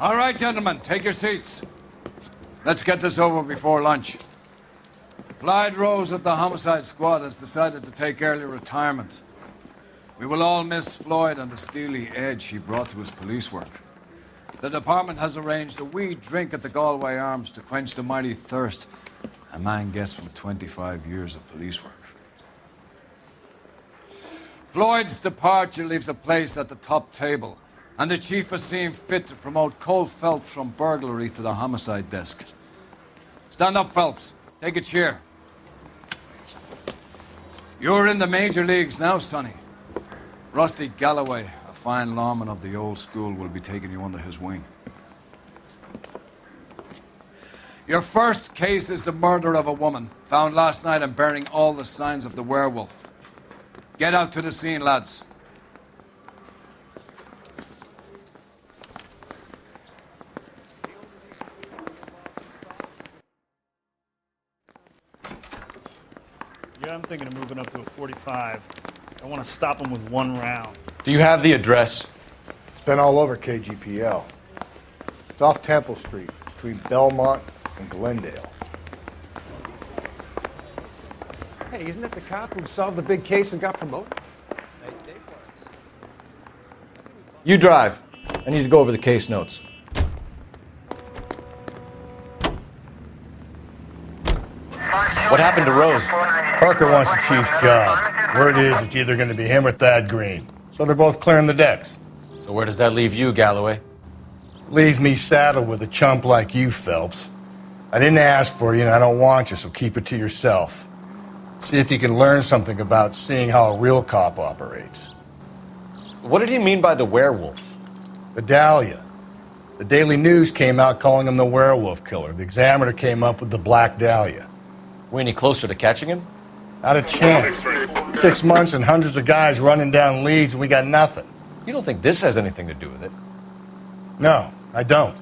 All right, gentlemen, take your seats. Let's get this over before lunch. Floyd Rose of the Homicide Squad has decided to take early retirement. We will all miss Floyd and the steely edge he brought to his police work. The department has arranged a wee drink at the Galway Arms to quench the mighty thirst a man gets from 25 years of police work. Floyd's departure leaves a place at the top table, and the chief has seen fit to promote Cole Phelps from burglary to the homicide desk. Stand up, Phelps. Take a chair. You're in the major leagues now, Sonny. Rusty Galloway, a fine lawman of the old school, will be taking you under his wing. Your first case is the murder of a woman, found last night and bearing all the signs of the werewolf. Get out to the scene, lads. Yeah, I'm thinking of moving up to a 45. I want to stop him with one round. Do you have the address? It's been all over KGPL. It's off Temple Street, between Belmont and Glendale. Hey, isn't it the cop who solved the big case and got promoted? You drive. I need to go over the case notes. What happened to Rose? Parker wants the chief's job. Word is it's either going to be him or Thad Green. So they're both clearing the decks. So where does that leave you, Galloway? Leaves me saddled with a chump like you, Phelps. I didn't ask for you and I don't want you, so keep it to yourself. See if you can learn something about seeing how a real cop operates. What did he mean by the werewolf? Vidalia. The Daily News came out calling him the werewolf killer. The Examiner came up with the Black Dahlia. We any closer to catching him? Not a chance. 6 months and hundreds of guys running down leads and we got nothing. You don't think this has anything to do with it? No, I don't.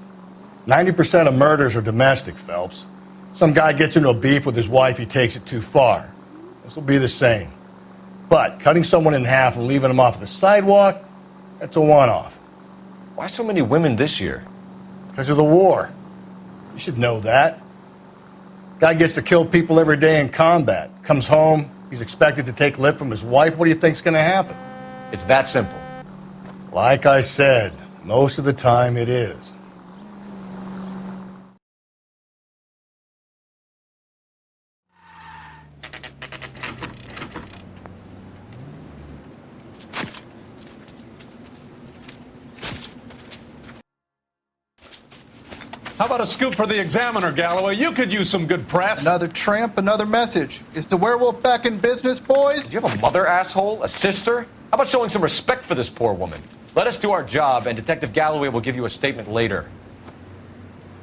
90% of murders are domestic, Phelps. Some guy gets into a beef with his wife, he takes it too far. This will be the same. But cutting someone in half and leaving them off the sidewalk, that's a one-off. Why so many women this year? Because of the war. You should know that. Guy gets to kill people every day in combat. Comes home, he's expected to take lip from his wife. What do you think's going to happen? It's that simple. Like I said, most of the time it is. How about a scoop for the Examiner, Galloway? You could use some good press. Another tramp, another message. Is the werewolf back in business, boys? Do you have a mother, asshole? A sister? How about showing some respect for this poor woman? Let us do our job, and Detective Galloway will give you a statement later.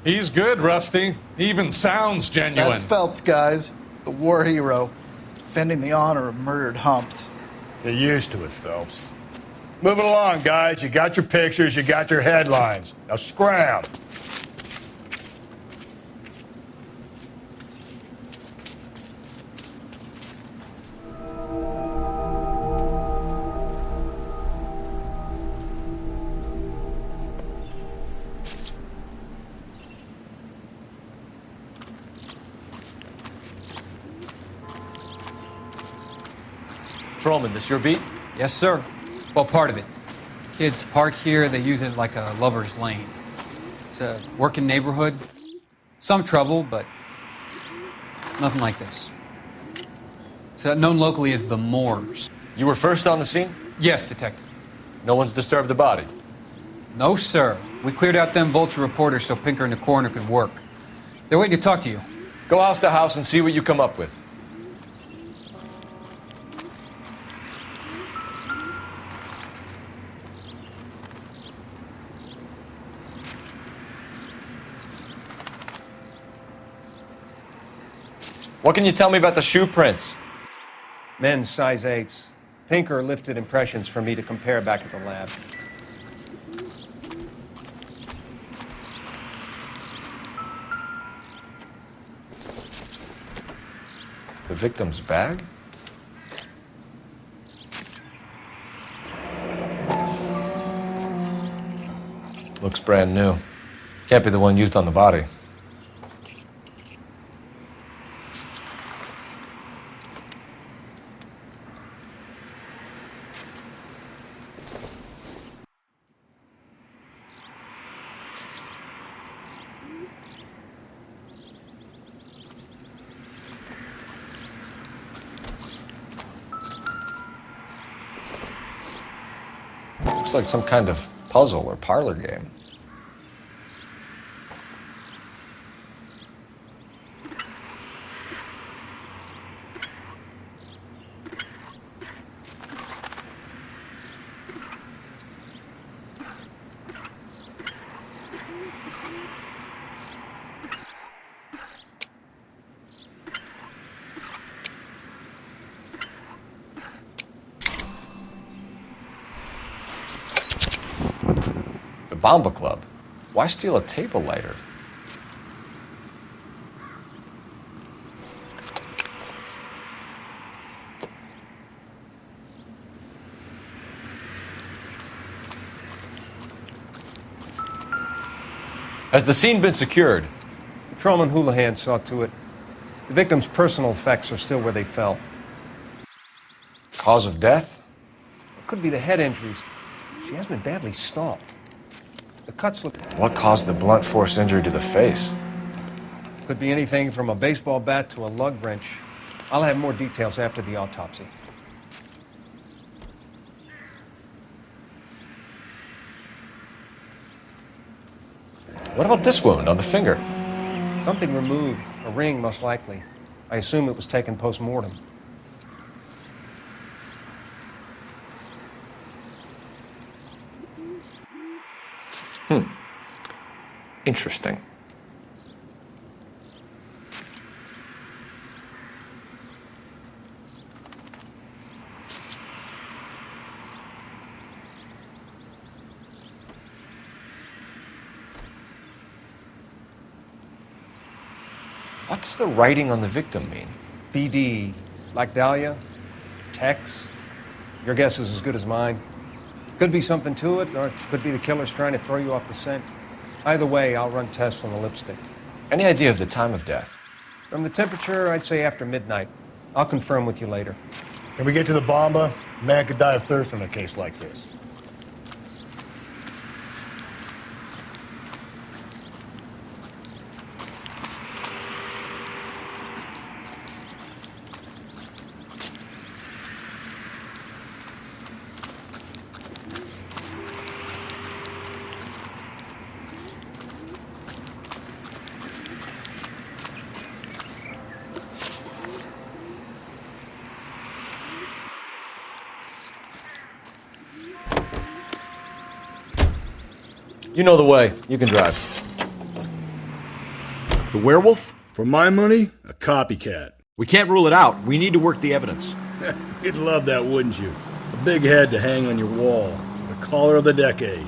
He's good, Rusty. He even sounds genuine. That's Phelps, guys. The war hero. Defending the honor of murdered humps. Get used to it, Phelps. Moving along, guys. You got your pictures, you got your headlines. Now scram. Patrolman, this your beat? Yes, sir. Well, part of it. Kids park here, they use it like a lover's lane. It's a working neighborhood. Some trouble, but nothing like this. It's known locally as the Moors. You were first on the scene? Yes, detective. No one's disturbed the body? No, sir. We cleared out them vulture reporters so Pinker and the coroner could work. They're waiting to talk to you. Go house to house and see what you come up with. What can you tell me about the shoe prints? Men's size 8s. Pinker lifted impressions for me to compare back at the lab. The victim's bag? Looks brand new. Can't be the one used on the body. Looks like some kind of puzzle or parlor game. The Bomba Club. Why steal a table lighter? Has the scene been secured? Patrolman Houlihan saw to it. The victim's personal effects are still where they fell. Cause of death? It could be the head injuries. She has been badly stomped. The cuts look... What caused the blunt force injury to the face? Could be anything from a baseball bat to a lug wrench. I'll have more details after the autopsy. What about this wound on the finger? Something removed. A ring, most likely. I assume it was taken post-mortem. Interesting. What does the writing on the victim mean? BD. Like Dahlia? Tex? Your guess is as good as mine. Could be something to it, or it could be the killer's trying to throw you off the scent. Either way, I'll run tests on the lipstick. Any idea of the time of death? From the temperature, I'd say after midnight. I'll confirm with you later. Can we get to the Bomba? A man could die of thirst in a case like this. You know the way. You can drive. The werewolf? For my money, a copycat. We can't rule it out. We need to work the evidence. You'd love that, wouldn't you? A big head to hang on your wall. The caller of the decade.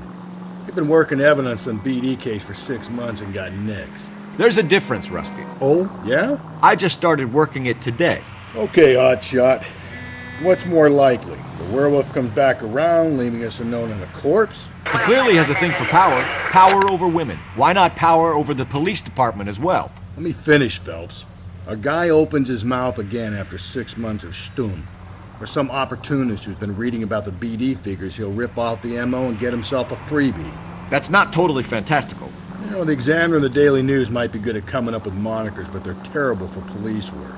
You've been working evidence on BD case for 6 months and got nicks. There's a difference, Rusty. Oh, yeah? I just started working it today. Okay, Hotshot. What's more likely? The werewolf comes back around, leaving us unknown in a corpse? He clearly has a thing for power. Power over women. Why not power over the police department as well? Let me finish, Phelps. A guy opens his mouth again after 6 months of stum. Or some opportunist who's been reading about the BD figures he'll rip off the MO and get himself a freebie. That's not totally fantastical. You know, the Examiner and the Daily News might be good at coming up with monikers, but they're terrible for police work.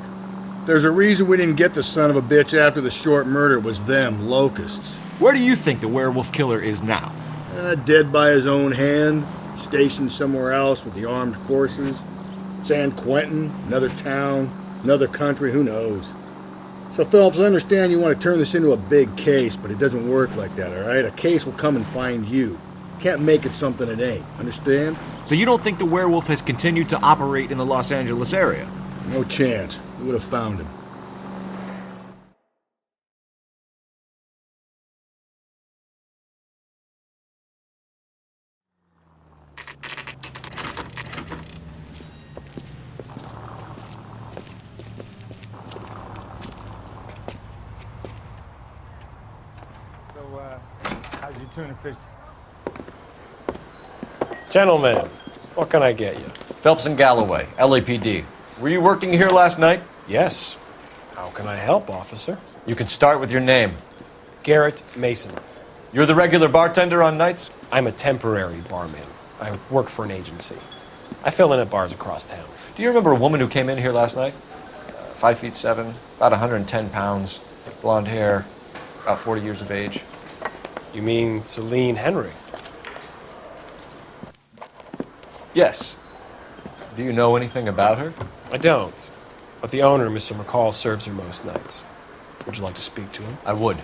There's a reason we didn't get the son of a bitch after the short murder. It was them, locusts. Where do you think the werewolf killer is now? Dead by his own hand, stationed somewhere else with the armed forces. San Quentin, another town, another country, who knows? So, Phelps, I understand you want to turn this into a big case, but it doesn't work like that, all right? A case will come and find you. Can't make it something it ain't, understand? So you don't think the werewolf has continued to operate in the Los Angeles area? No chance. We would have found him. So, how's your tuna fish? Gentlemen, What can I get you? Phelps and Galloway, LAPD. Were you working here last night? Yes. How can I help, officer? You can start with your name. Garrett Mason. You're the regular bartender on nights? I'm a temporary barman. I work for an agency. I fill in at bars across town. Do you remember a woman who came in here last night? 5'7", about 110 pounds, blonde hair, about 40 years of age. You mean Celine Henry? Yes. Do you know anything about her? I don't. But the owner, Mr. McCall, serves her most nights. Would you like to speak to him? I would.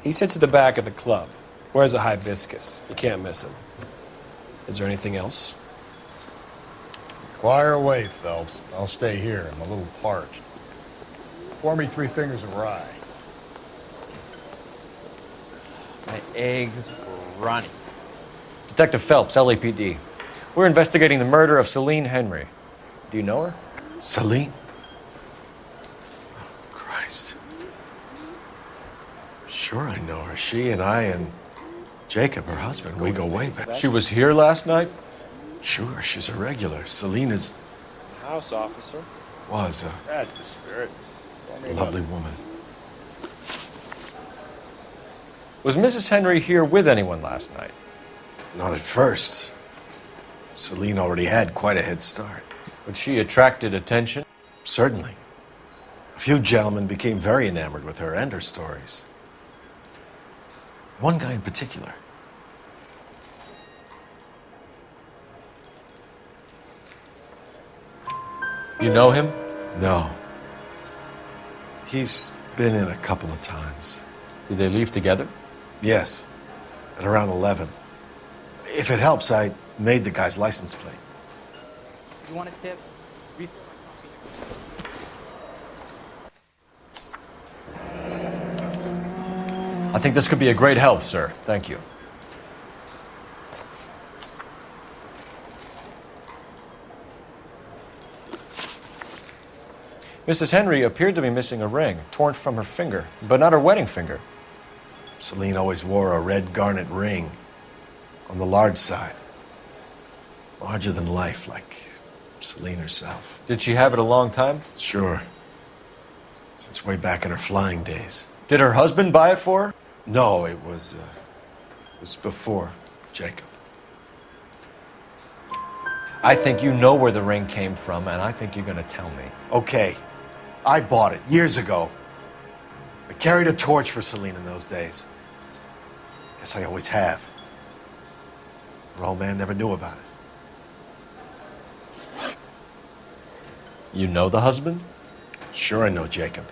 He sits at the back of the club. Wears a hibiscus. You can't miss him. Is there anything else? Inquire away, Phelps. I'll stay here. I'm a little parched. Pour me 3 fingers of rye. My eggs runny. Detective Phelps, LAPD. We're investigating the murder of Celine Henry. Do you know her? Celine? Oh, Christ. Sure I know her. She and I and Jacob, her husband, we go way back. She was here last night? Sure, she's a regular. Celine is... House officer. was That's the spirit. a lovely woman. Was Mrs. Henry here with anyone last night? Not at first. Celine already had quite a head start. But she attracted attention? Certainly. A few gentlemen became very enamored with her and her stories. One guy in particular. You know him? No. He's been in a couple of times. Did they leave together? Yes, at around 11. If it helps, I made the guy's license plate. You want a tip? I think this could be a great help, sir. Thank you. Mrs. Henry appeared to be missing a ring, torn from her finger, but not her wedding finger. Celine always wore a red garnet ring on the large side. Larger than life, like Celine herself. Did she have it a long time? Sure. Since way back in her flying days. Did her husband buy it for her? No, it was before Jacob. I think you know where the ring came from, and I think you're going to tell me. Okay, I bought it years ago. I carried a torch for Celine in those days. Guess I always have. Her old man never knew about it. You know the husband? Sure I know Jacob.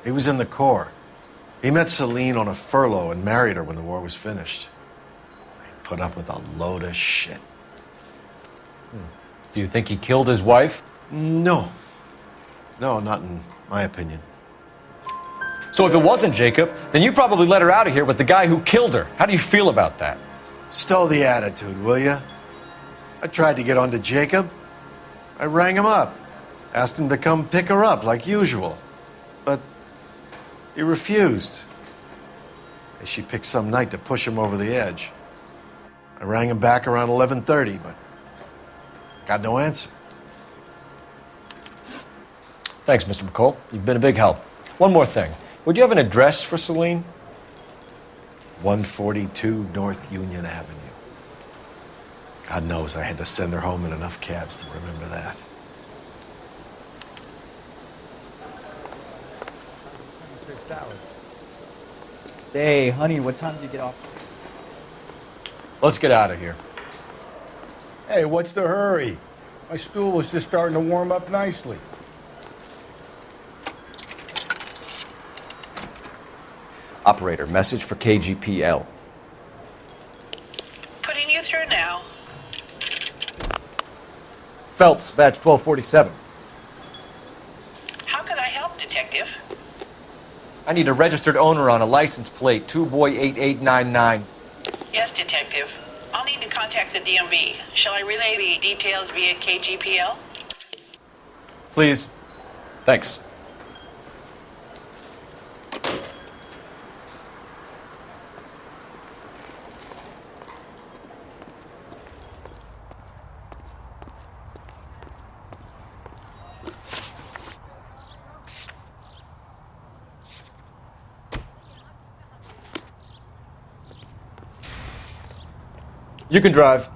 He was in the Corps. He met Celine on a furlough and married her when the war was finished. He put up with a load of shit. Do you think he killed his wife? No. No, not in my opinion. So if it wasn't Jacob, then you probably let her out of here with the guy who killed her. How do you feel about that? Stow the attitude, will ya? I tried to get onto Jacob. I rang him up. Asked him to come pick her up like usual. But he refused. She picked some night to push him over the edge. I rang him back around 11:30, but got no answer. Thanks, Mr. McCall. You've been a big help. One more thing. Would you have an address for Celine? 142 North Union Avenue. God knows I had to send her home in enough cabs to remember that. Say, honey, what time did you get off? Let's get out of here. Hey, what's the hurry? My stool was just starting to warm up nicely. Operator, message for KGPL. Putting you through now. Phelps, badge 1247. How can I help, Detective? I need a registered owner on a license plate, 2boy8899. Yes, Detective. I'll need to contact the DMV. Shall I relay the details via KGPL? Please. Thanks. You can drive.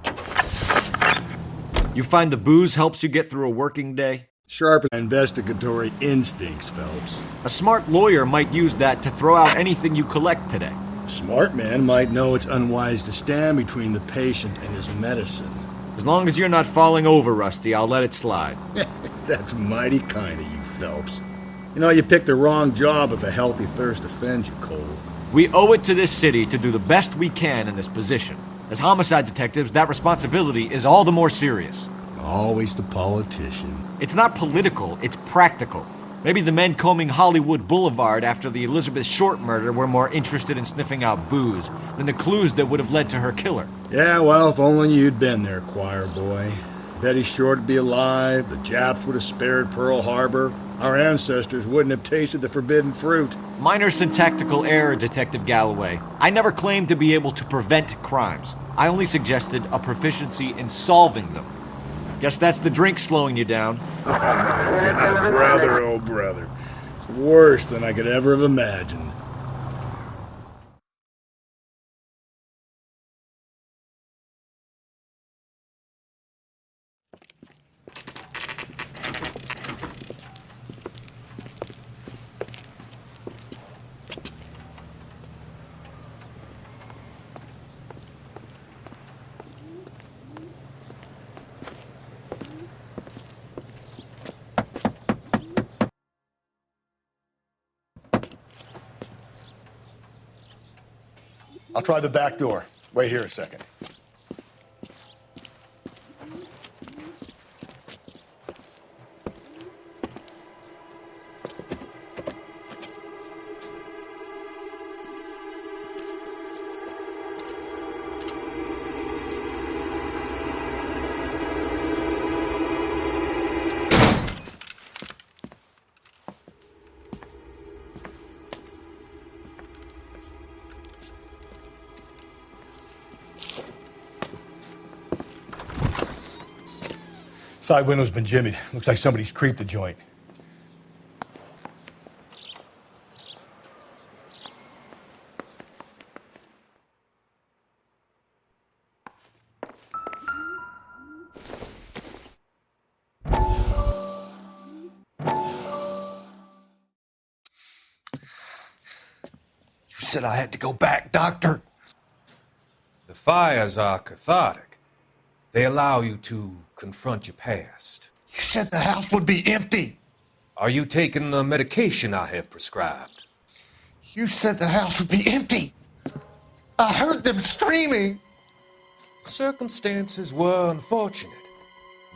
You find the booze helps you get through a working day? Sharp investigatory instincts, Phelps. A smart lawyer might use that to throw out anything you collect today. A smart man might know it's unwise to stand between the patient and his medicine. As long as you're not falling over, Rusty, I'll let it slide. That's mighty kind of you, Phelps. You know, you picked the wrong job if a healthy thirst offends you, Cole. We owe it to this city to do the best we can in this position. As homicide detectives, that responsibility is all the more serious. Always the politician. It's not political, it's practical. Maybe the men combing Hollywood Boulevard after the Elizabeth Short murder were more interested in sniffing out booze than the clues that would have led to her killer. Yeah, well, if only you'd been there, choir boy. Betty Short would be alive, the Japs would have spared Pearl Harbor, our ancestors wouldn't have tasted the forbidden fruit. Minor syntactical error, Detective Galloway. I never claimed to be able to prevent crimes. I only suggested a proficiency in solving them. Guess that's the drink slowing you down. Oh, my God, brother, oh, brother. It's worse than I could ever have imagined. I'll try the back door. Wait here a second. Side window's been jimmied. Looks like somebody's creeped the joint. You said I had to go back, Doctor. The fires are cathartic. They allow you to confront your past. You said the house would be empty. Are you taking the medication I have prescribed? You said the house would be empty. I heard them screaming. Circumstances were unfortunate.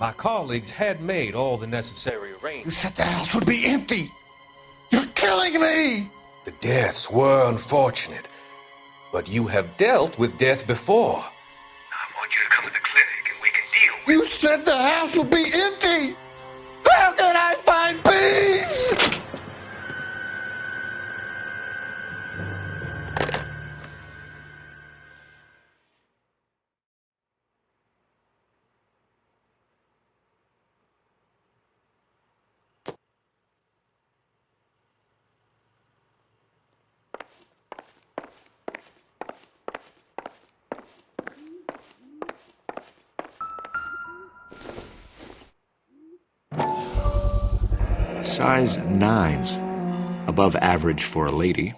My colleagues had made all the necessary arrangements. You said the house would be empty. You're killing me. The deaths were unfortunate, but you have dealt with death before. I want you to come to the clinic and we can deal with it. You said the house would be empty. How can I find peace? Size 9s. Above average for a lady.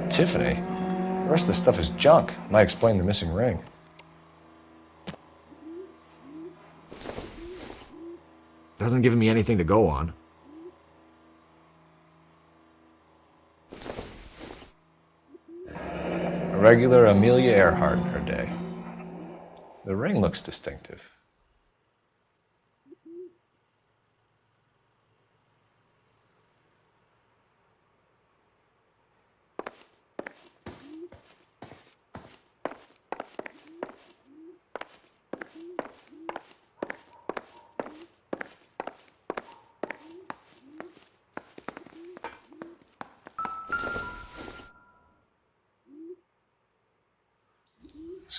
Tiffany? The rest of the stuff is junk. Might explain the missing ring. Doesn't give me anything to go on. A regular Amelia Earhart in her day. The ring looks distinctive.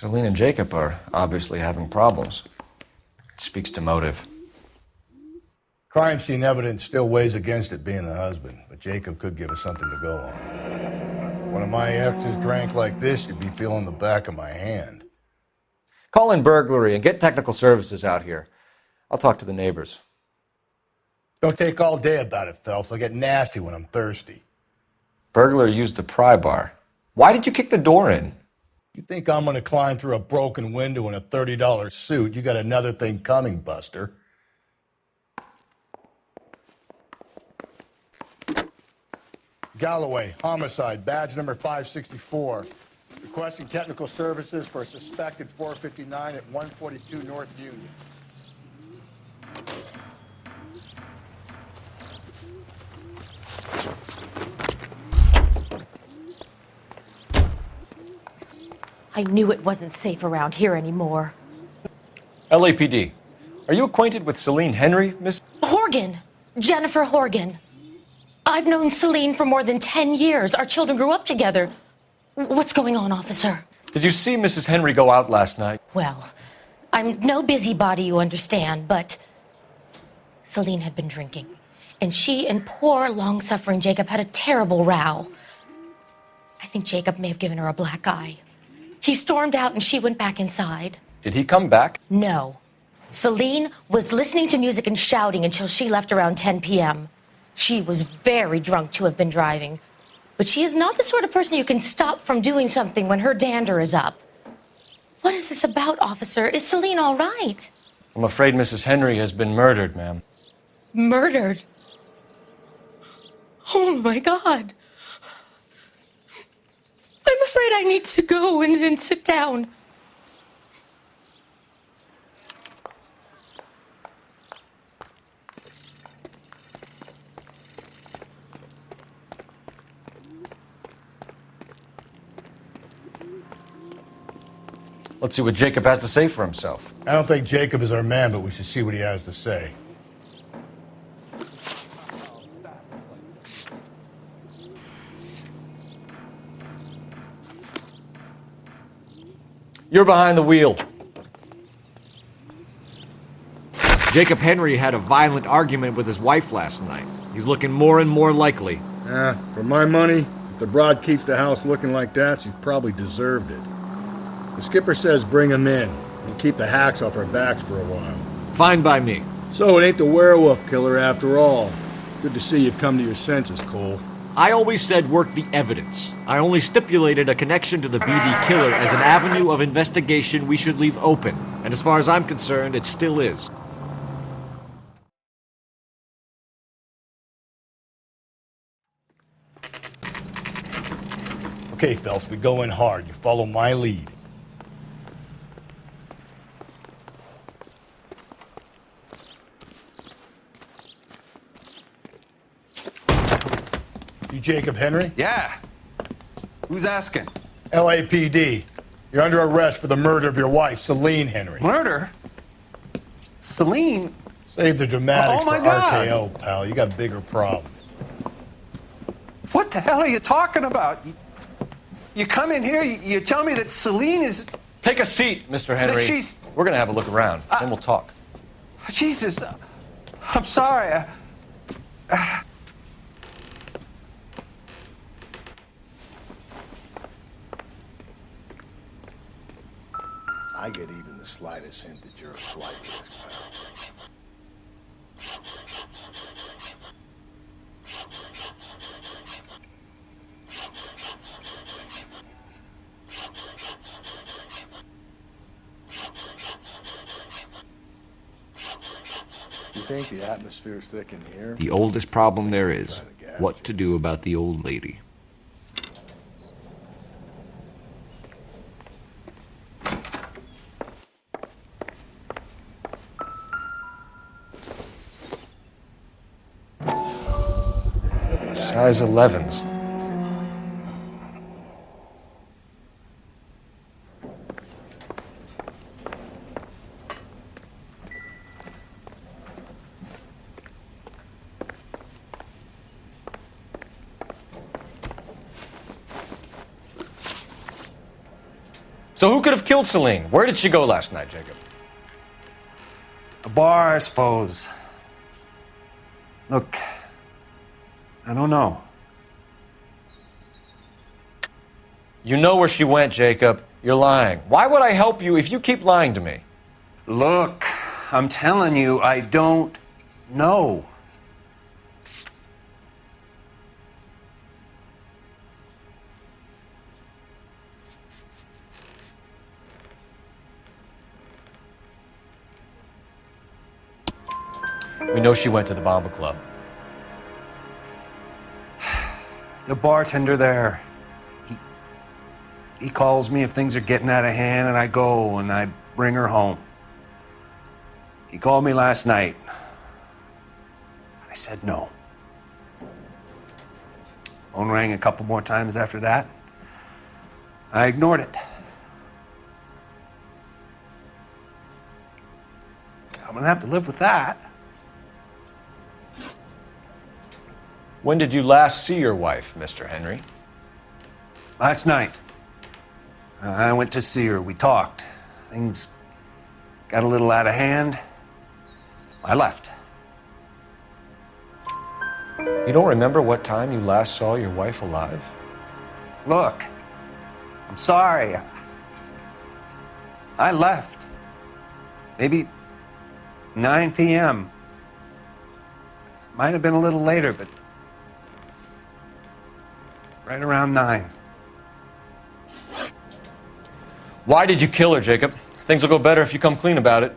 Celine and Jacob are obviously having problems. It speaks to motive. Crime scene evidence still weighs against it being the husband, but Jacob could give us something to go on. One of my exes drank like this, you'd be feeling the back of my hand. Call in burglary and get technical services out here. I'll talk to the neighbors. Don't take all day about it, Phelps. I'll get nasty when I'm thirsty. Burglar used the pry bar. Why did you kick the door in? You think I'm gonna climb through a broken window in a $30 suit? You got another thing coming, Buster. Galloway, homicide, badge number 564. Requesting technical services for a suspected 459 at 142 North Union. I knew it wasn't safe around here anymore. LAPD. Are you acquainted with Celine Henry, Miss? Horgan! Jennifer Horgan. I've known Celine for more than 10 years. Our children grew up together. What's going on, officer? Did you see Mrs. Henry go out last night? Well, I'm no busybody, you understand, but Celine had been drinking. And she and poor, long-suffering Jacob had a terrible row. I think Jacob may have given her a black eye. He stormed out and she went back inside. Did he come back? No. Celine was listening to music and shouting until she left around 10 p.m. She was very drunk to have been driving. But she is not the sort of person you can stop from doing something when her dander is up. What is this about, officer? Is Celine all right? I'm afraid Mrs. Henry has been murdered, ma'am. Murdered? Oh, my God. I'm afraid I need to go and sit down. Let's see what Jacob has to say for himself. I don't think Jacob is our man, but we should see what he has to say. You're behind the wheel. Jacob Henry had a violent argument with his wife last night. He's looking more and more likely. For my money, if the broad keeps the house looking like that, she's probably deserved it. The skipper says bring him in and keep the hacks off our backs for a while. Fine by me. So it ain't the werewolf killer after all. Good to see you've come to your senses, Cole. I always said work the evidence. I only stipulated a connection to the BD killer as an avenue of investigation we should leave open. And as far as I'm concerned, it still is. Okay, Phelps, we go in hard. You follow my lead. You Jacob Henry? Yeah. Who's asking? LAPD. You're under arrest for the murder of your wife, Celine Henry. Murder? Celine? Save the dramatics Oh, my for God. RKO, pal. You got bigger problems. What the hell are you talking about? You come in here, you tell me that Celine is... Take a seat, Mr. Henry. That she's... We're gonna have a look around, then we'll talk. Jesus, I'm sorry. I get even the slightest hint that you're a flight risk, pal. You think the atmosphere's thick in here? The oldest problem there is. What to do about the old lady. Size 11s. So who could have killed Celine? Where did she go last night, Jacob? A bar, I suppose. Look, I don't know. You know where she went, Jacob. You're lying. Why would I help you if you keep lying to me? Look, I'm telling you, I don't know. We know she went to the Bomba Club. The bartender there, he calls me if things are getting out of hand, and I go and I bring her home. He called me last night. I said no. Phone rang a couple more times after that. I ignored it. I'm gonna have to live with that. When did you last see your wife, Mr. Henry? Last night. I went to see her. We talked. Things got a little out of hand. I left. You don't remember what time you last saw your wife alive? Look, I'm sorry. I left. Maybe 9 p.m. Might have been a little later, but right around 9. Why did you kill her, Jacob? Things will go better if you come clean about it.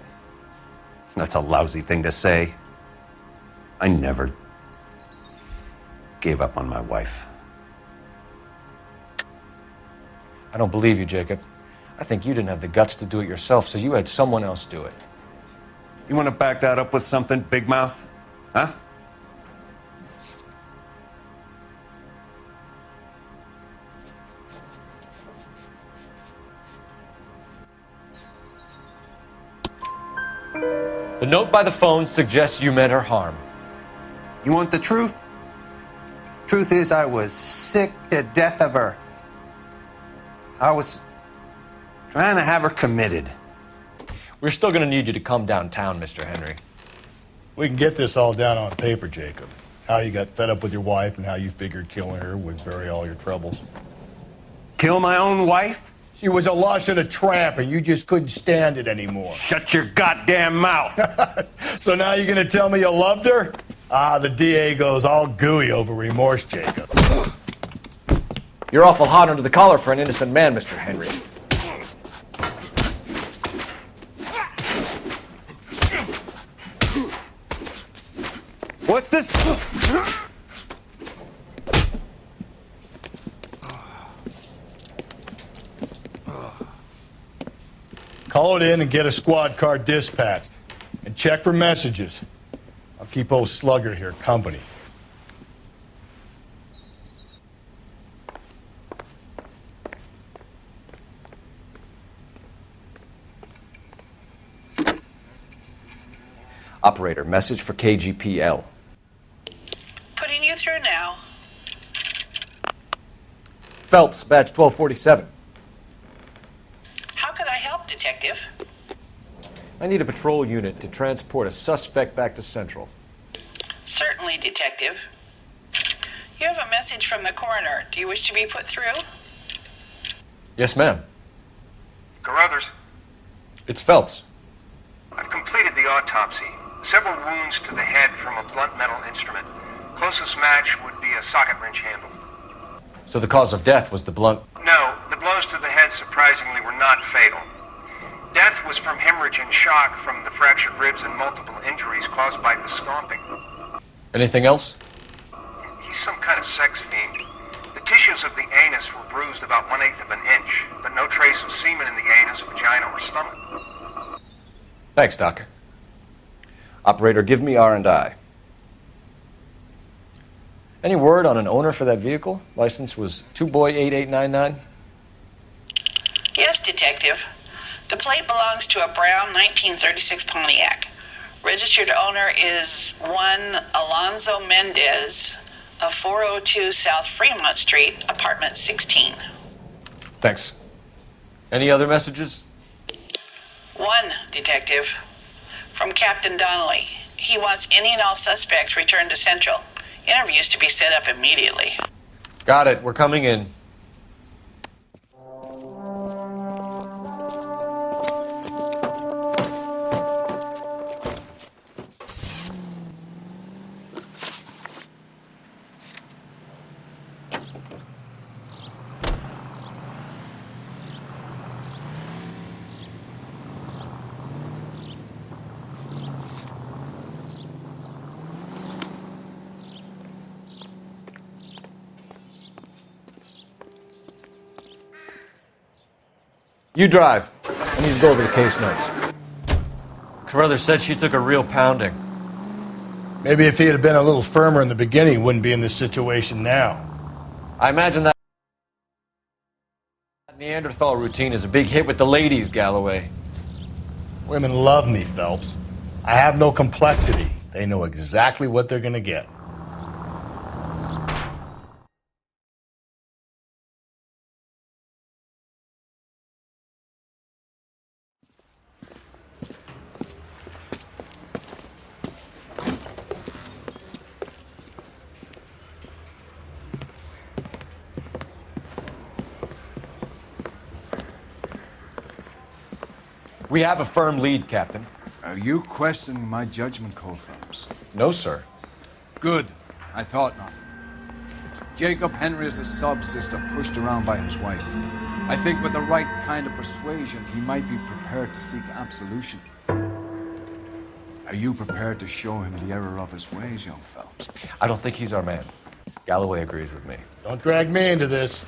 That's a lousy thing to say. I never gave up on my wife. I don't believe you, Jacob. I think you didn't have the guts to do it yourself, so you had someone else do it. You want to back that up with something, Big Mouth? Huh? The note by the phone suggests you meant her harm. You want the truth? Truth is, I was sick to death of her. I was trying to have her committed. We're still going to need you to come downtown, Mr. Henry. We can get this all down on paper, Jacob. How you got fed up with your wife and how you figured killing her would bury all your troubles. Kill my own wife? She was a lush and a tramp, and you just couldn't stand it anymore. Shut your goddamn mouth. So now you're going to tell me you loved her? Ah, the DA goes all gooey over remorse, Jacob. You're awful hot under the collar for an innocent man, Mr. Henry. What's this? Call it in and get a squad car dispatched. And check for messages. I'll keep old Slugger here company. Operator, message for KGPL. Putting you through now. Phelps, badge 1247. How could I help, Detective? I need a patrol unit to transport a suspect back to Central. Certainly, Detective. You have a message from the coroner. Do you wish to be put through? Yes, ma'am. Carruthers, It's Phelps. I've completed the autopsy. Several wounds to the head from a blunt metal instrument. Closest match would be a socket wrench handle. So the cause of death was the blunt... No, the blows to the head surprisingly were not fatal. Death was from hemorrhage and shock from the fractured ribs and multiple injuries caused by the stomping. Anything else? He's some kind of sex fiend. The tissues of the anus were bruised about 1/8 of an inch, but no trace of semen in the anus, vagina, or stomach. Thanks, Doc. Operator, give me R&I. Any word on an owner for that vehicle? License was 2boy8899. Yes, Detective. The plate belongs to a brown 1936 Pontiac. Registered owner is one Alonzo Mendez of 402 South Fremont Street, apartment 16. Thanks. Any other messages? One, Detective. From Captain Donnelly. He wants any and all suspects returned to Central. Interviews to be set up immediately. Got it. We're coming in. You drive. I need to go over the case notes. Carruthers said she took a real pounding. Maybe if he had been a little firmer in the beginning, he wouldn't be in this situation now. I imagine that Neanderthal routine is a big hit with the ladies, Galloway. Women love me, Phelps. I have no complexity. They know exactly what they're going to get. We have a firm lead, Captain. Are you questioning my judgment call, Phelps? No, sir. Good. I thought not. Jacob Henry is a sob-sister pushed around by his wife. I think with the right kind of persuasion, he might be prepared to seek absolution. Are you prepared to show him the error of his ways, young Phelps? I don't think he's our man. Galloway agrees with me. Don't drag me into this.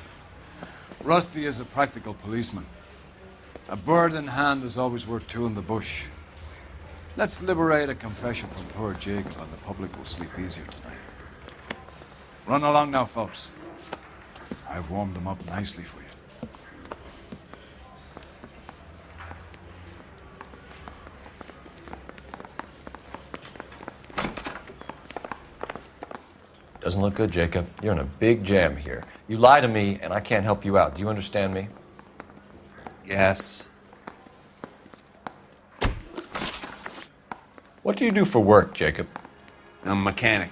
Rusty is a practical policeman. A bird in hand is always worth two in the bush. Let's liberate a confession from poor Jacob, and the public will sleep easier tonight. Run along now, Phelps. I've warmed them up nicely for you. Doesn't look good, Jacob. You're in a big jam here. You lie to me, and I can't help you out. Do you understand me? Yes. What do you do for work, Jacob? I'm a mechanic.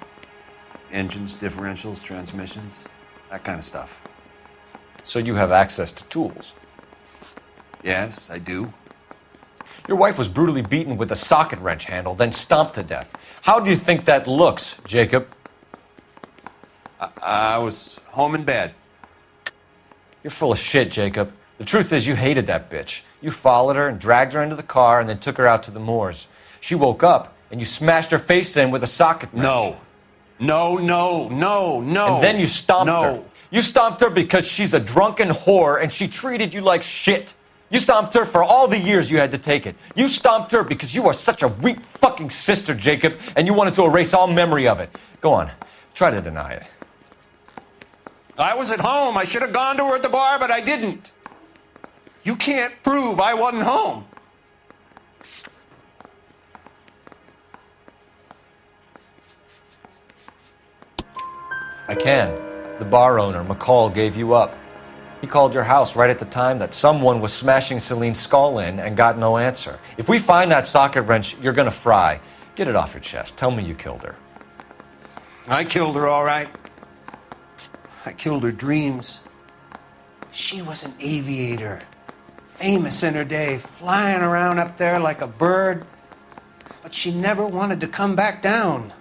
Engines, differentials, transmissions, that kind of stuff. So you have access to tools? Yes, I do. Your wife was brutally beaten with a socket wrench handle, then stomped to death. How do you think that looks, Jacob? I was home in bed. You're full of shit, Jacob. The truth is you hated that bitch. You followed her and dragged her into the car and then took her out to the moors. She woke up and you smashed her face in with a socket wrench. No. And then you stomped her. You stomped her because she's a drunken whore and she treated you like shit. You stomped her for all the years you had to take it. You stomped her because you are such a weak fucking sister, Jacob, and you wanted to erase all memory of it. Go on. Try to deny it. I was at home. I should have gone to her at the bar, but I didn't. You can't prove I wasn't home. I can. The bar owner, McCall, gave you up. He called your house right at the time that someone was smashing Celine's skull in and got no answer. If we find that socket wrench, you're gonna fry. Get it off your chest. Tell me you killed her. I killed her, all right. I killed her dreams. She was an aviator. Famous in her day, flying around up there like a bird. But she never wanted to come back down.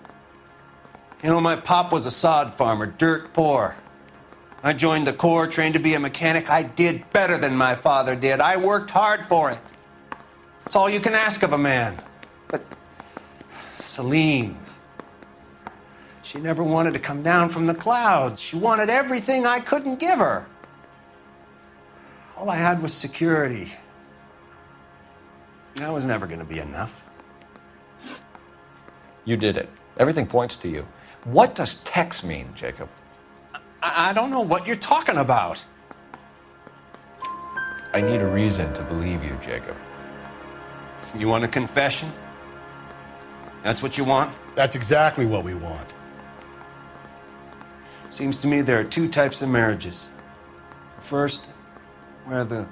You know, my pop was a sod farmer, dirt poor. I joined the Corps, trained to be a mechanic. I did better than my father did. I worked hard for it. That's all you can ask of a man. But Celine, she never wanted to come down from the clouds. She wanted everything I couldn't give her. All I had was security. That was never going to be enough. You did it. Everything points to you. What does Tex mean, Jacob? I don't know what you're talking about. I need a reason to believe you, Jacob. You want a confession? That's what you want? That's exactly what we want. Seems to me there are two types of marriages. First, where the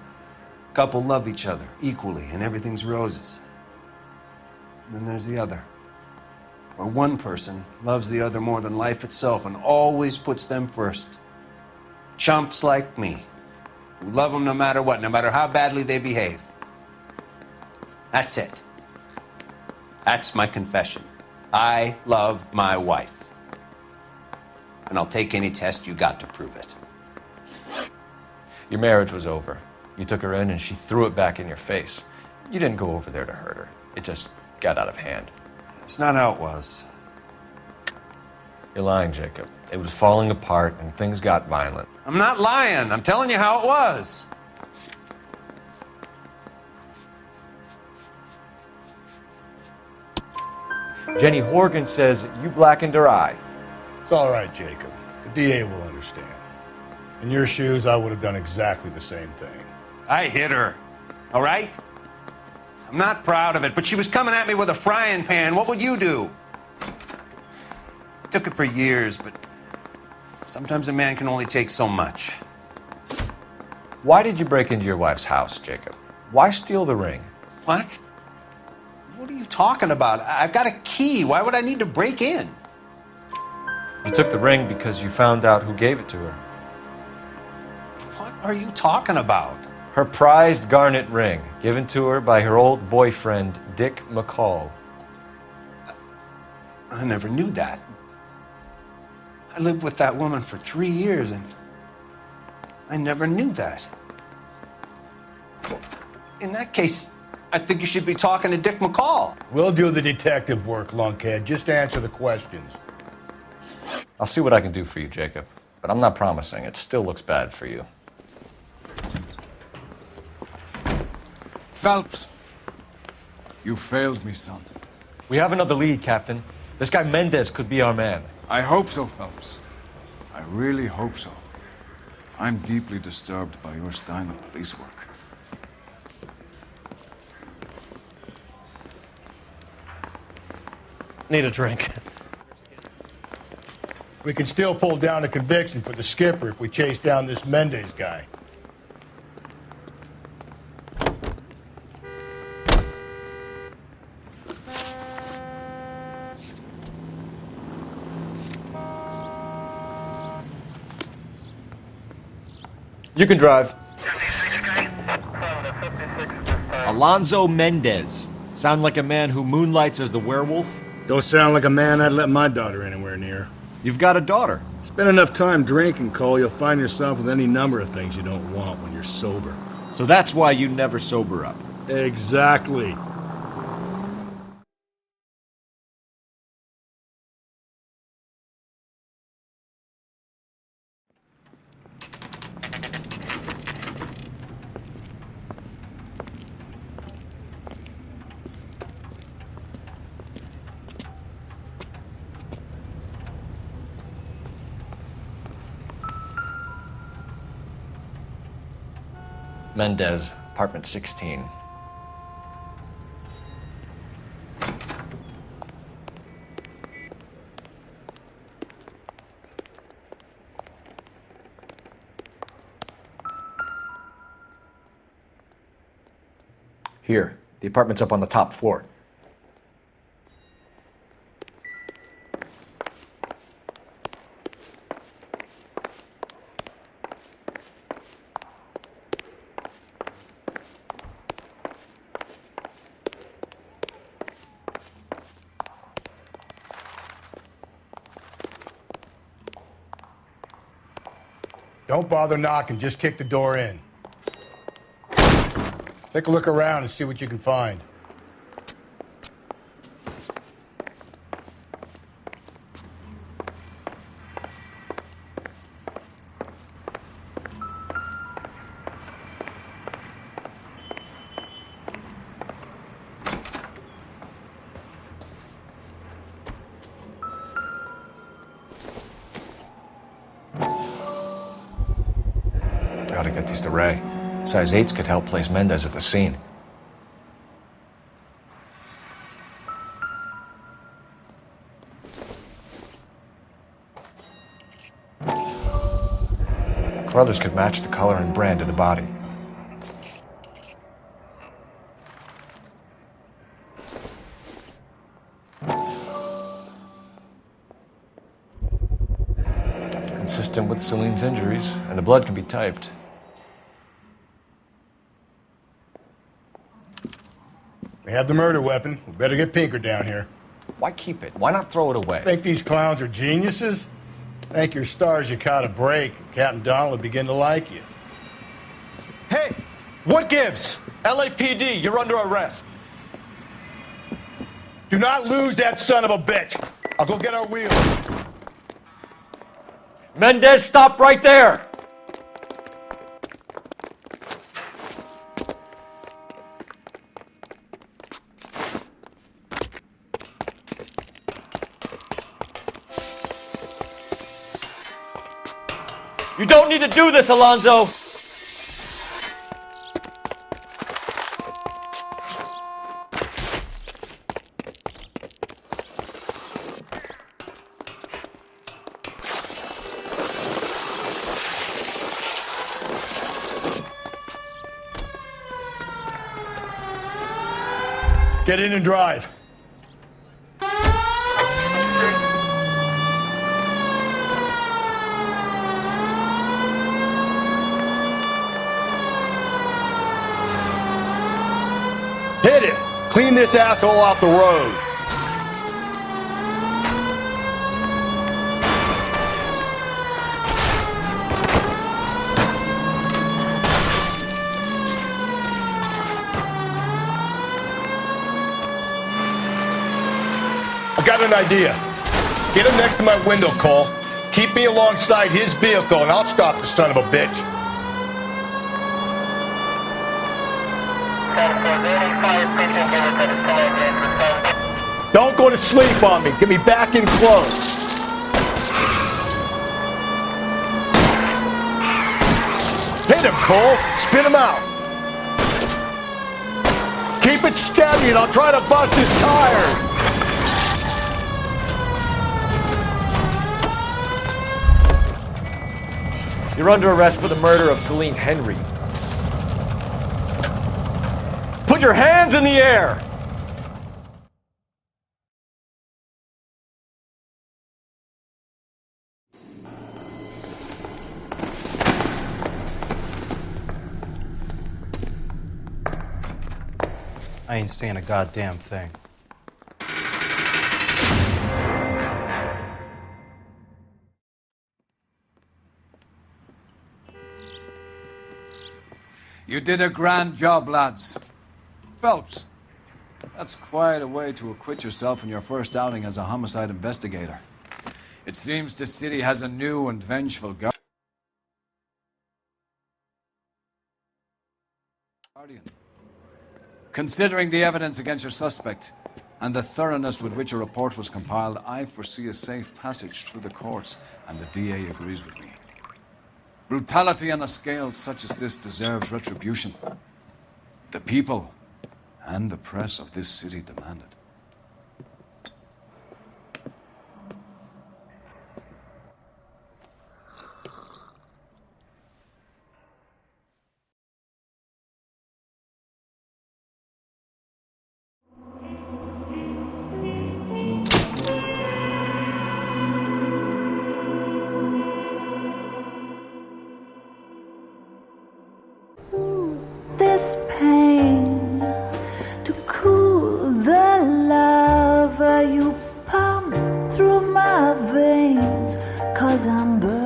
Couple love each other equally and everything's roses. And then there's the other, where one person loves the other more than life itself and always puts them first. Chumps like me, who love them no matter what, no matter how badly they behave. That's it. That's my confession. I love my wife. And I'll take any test you got to prove it. Your marriage was over. You took her in and she threw it back in your face. You didn't go over there to hurt her. It just got out of hand. It's not how it was. You're lying, Jacob. It was falling apart and things got violent. I'm not lying. I'm telling you how it was. Jenny Horgan says you blackened her eye. It's all right, Jacob. The DA will understand. In your shoes, I would have done exactly the same thing. I hit her, all right? I'm not proud of it, but she was coming at me with a frying pan. What would you do? I took it for years, but sometimes a man can only take so much. Why did you break into your wife's house, Jacob? Why steal the ring? What? What are you talking about? I've got a key. Why would I need to break in? You took the ring because you found out who gave it to her. What are you talking about? Her prized garnet ring, given to her by her old boyfriend, Dick McCall. I never knew that. I lived with that woman for 3 years, and I never knew that. In that case, I think you should be talking to Dick McCall. We'll do the detective work, lunkhead. Just answer the questions. I'll see what I can do for you, Jacob. But I'm not promising. It still looks bad for you. Phelps, you failed me, son. We have another lead, Captain. This guy Mendez could be our man. I hope so, Phelps. I really hope so. I'm deeply disturbed by your style of police work. Need a drink. We can still pull down a conviction for the skipper if we chase down this Mendez guy. You can drive. Alonzo Mendez. Sound like a man who moonlights as the werewolf? Don't sound like a man I'd let my daughter anywhere near. You've got a daughter. Spend enough time drinking, Cole, you'll find yourself with any number of things you don't want when you're sober. So that's why you never sober up. Exactly. Mendez, apartment 16. Here, the apartment's up on the top floor. Don't bother knocking, just kick the door in. Take a look around and see what you can find. Gotta get these to Ray. Size 8s could help place Mendez at the scene. Carruthers could match the color and brand of the body. consistent with Celine's injuries, and the blood can be typed. We have the murder weapon. We better get Pinker down here. Why keep it? Why not throw it away? Think these clowns are geniuses? Thank your stars you caught a break, and Captain Donald will begin to like you. Hey, what gives? LAPD, you're under arrest. Do not lose that son of a bitch. I'll go get our wheels. Mendez, stop right there! You don't need to do this, Alonzo! Get in and drive. Hit it! Clean this asshole off the road. I got an idea. Get him next to my window, Cole. Keep me alongside his vehicle, and I'll stop the son of a bitch. Don't go to sleep on me. Get me back in close. Hit him, Cole. Spin him out. Keep it steady, and I'll try to bust his tires. You're under arrest for the murder of Celine Henry. Put your hands in the air! I ain't saying a goddamn thing. You did a grand job, lads. Phelps, that's quite a way to acquit yourself in your first outing as a homicide investigator. It seems the city has a new and vengeful guardian. Considering the evidence against your suspect and the thoroughness with which a report was compiled, I foresee a safe passage through the courts, and the DA agrees with me. Brutality on a scale such as this deserves retribution. The people and the press of this city demand it. This pain to cool the lava you pump through my veins, 'cause I'm burning.